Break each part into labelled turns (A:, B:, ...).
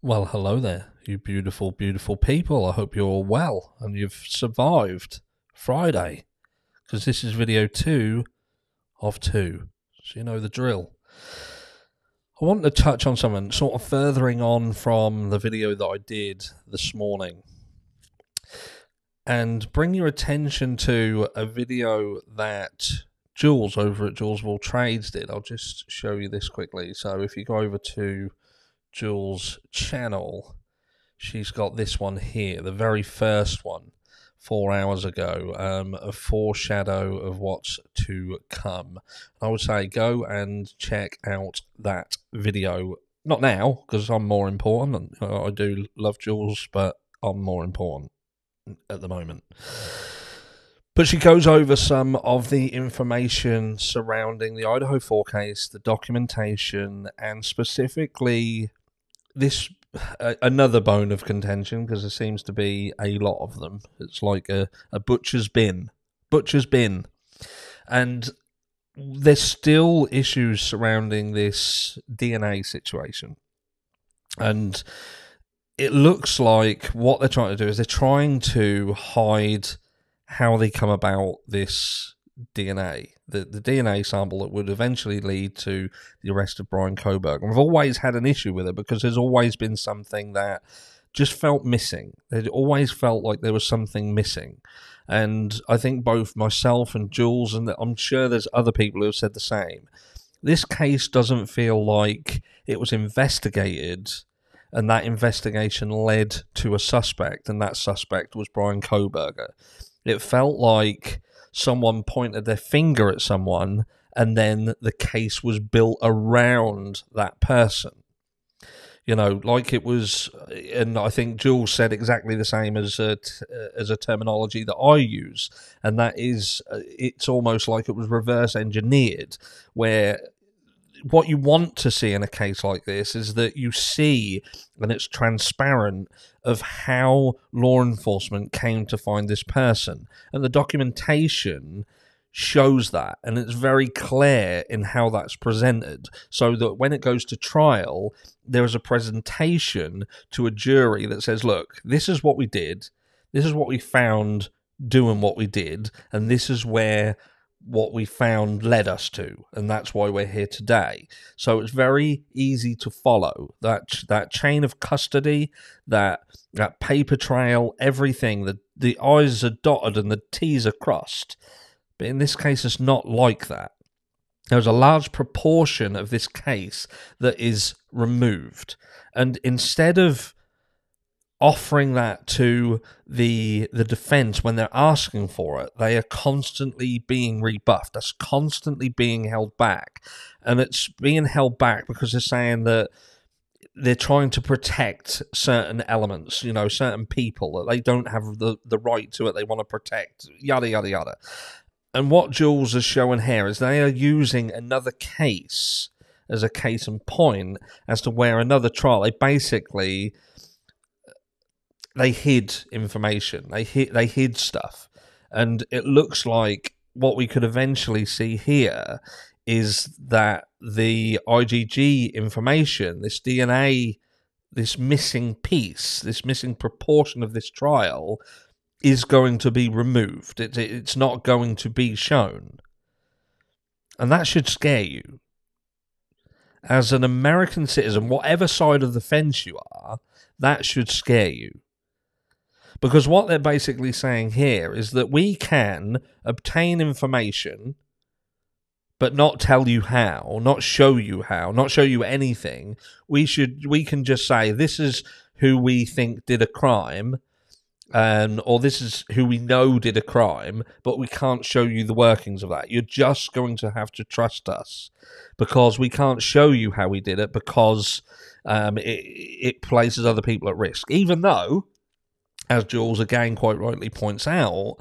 A: Well, hello there, you beautiful, beautiful people. I hope you're all well and you've survived Friday, because this is video 2 of 2. So you know the drill. I want to touch on something sort of furthering on from the video that I did this morning and bring your attention to a video that Jules over at Julesville Trades did. I'll just show you this quickly. So if you go over to Jules' channel, she's got this one here, the very first one, 4 hours ago, a foreshadow of what's to come. I would say go and check out that video. Not now, because I'm more important. I do love Jules, but I'm more important at the moment. But she goes over some of the information surrounding the Idaho 4 case, the documentation, and specifically this another bone of contention, because there seems to be a lot of them. It's like a butcher's bin. And there's still issues surrounding this DNA situation. And it looks like what they're trying to do is they're trying to hide how they come about this DNA, the DNA sample that would eventually lead to the arrest of Brian Koberg. And I've always had an issue with it because there's always been something that just felt missing. It always felt like there was something missing. And I think both myself and Jules, and I'm sure there's other people who have said the same, this case doesn't feel like it was investigated and that investigation led to a suspect, and that suspect was Brian Koberger. It felt like someone pointed their finger at someone and then the case was built around that person. You know, like it was, and I think Jules said exactly the same as a terminology that I use, and that is, it's almost like it was reverse engineered, where what you want to see in a case like this is that you see, and it's transparent, of how law enforcement came to find this person. And the documentation shows that, and it's very clear in how that's presented, so that when it goes to trial, there is a presentation to a jury that says, look, this is what we did, this is what we found doing what we did, and this is where what we found led us to, and that's why we're here today. So it's very easy to follow that chain of custody, that paper trail, everything. The I's are dotted and the T's are crossed. But in this case, it's not like that. There's a large proportion of this case that is removed, and instead of offering that to the defense when they're asking for it, they are constantly being rebuffed. That's constantly being held back. And it's being held back because they're saying that they're trying to protect certain elements, you know, certain people, that they don't have the right to it, they want to protect, yada, yada, yada. And what Jules is showing here is they are using another case as a case in point as to where another trial, they hid information. They hid stuff. And it looks like what we could eventually see here is that the IgG information, this DNA, this missing piece, this missing proportion of this trial is going to be removed. It's not going to be shown. And that should scare you. As an American citizen, whatever side of the fence you are, that should scare you. Because what they're basically saying here is that we can obtain information, but not tell you how, not show you how, not show you anything. We can just say, this is who we think did a crime, or this is who we know did a crime, but we can't show you the workings of that. You're just going to have to trust us, because we can't show you how we did it, because it places other people at risk. Even though, as Jules again quite rightly points out,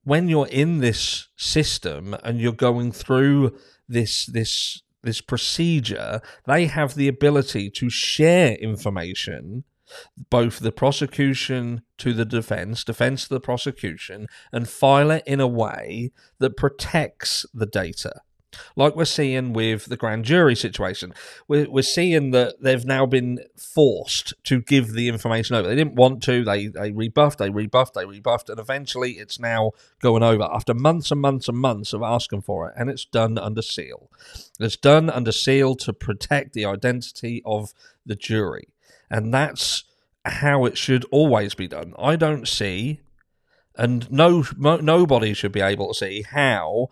A: when you're in this system and you're going through this procedure, they have the ability to share information, both the prosecution to the defense to the prosecution, and file it in a way that protects the data. Like we're seeing with the grand jury situation. We're seeing that they've now been forced to give the information over. They didn't want to. They rebuffed, and eventually it's now going over after months and months and months of asking for it, and it's done under seal. It's done under seal to protect the identity of the jury, and that's how it should always be done. I don't see, and nobody should be able to see how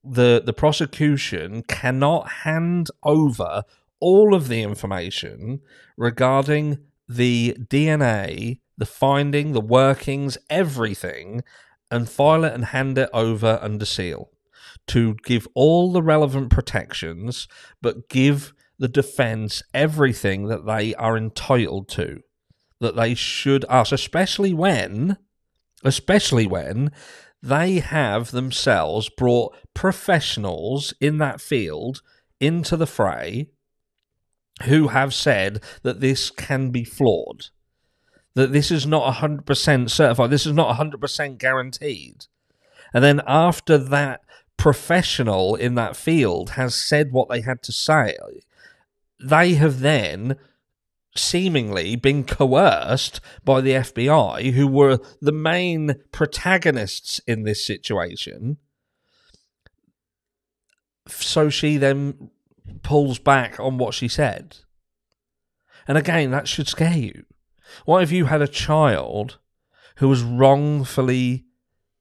A: the prosecution cannot hand over all of the information regarding the DNA, the finding, the workings, everything, and file it and hand it over under seal to give all the relevant protections, but give the defense everything that they are entitled to, that they should ask, especially when they have themselves brought professionals in that field into the fray who have said that this can be flawed, that this is not 100% certified, this is not 100% guaranteed. And then after that professional in that field has said what they had to say, they have then seemingly been coerced by the FBI, who were the main protagonists in this situation. So she then pulls back on what she said. And again, that should scare you. What if you had a child who was wrongfully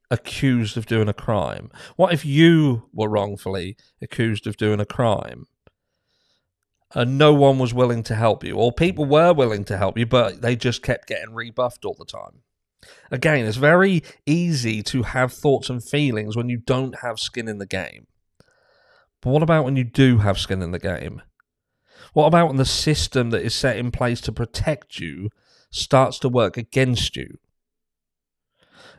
A: accused of doing a crime? What if you were wrongfully accused of doing a crime? And no one was willing to help you, or people were willing to help you, but they just kept getting rebuffed all the time. Again, it's very easy to have thoughts and feelings when you don't have skin in the game. But what about when you do have skin in the game? What about when the system that is set in place to protect you starts to work against you?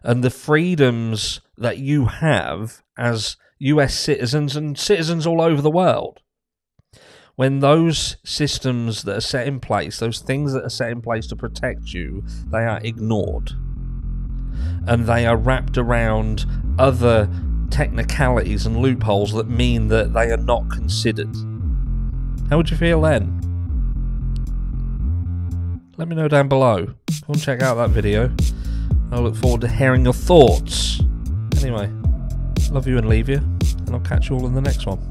A: And the freedoms that you have as US citizens and citizens all over the world, when those systems that are set in place, those things that are set in place to protect you, they are ignored. And they are wrapped around other technicalities and loopholes that mean that they are not considered. How would you feel then? Let me know down below. Go and check out that video. I look forward to hearing your thoughts. Anyway, love you and leave you, and I'll catch you all in the next one.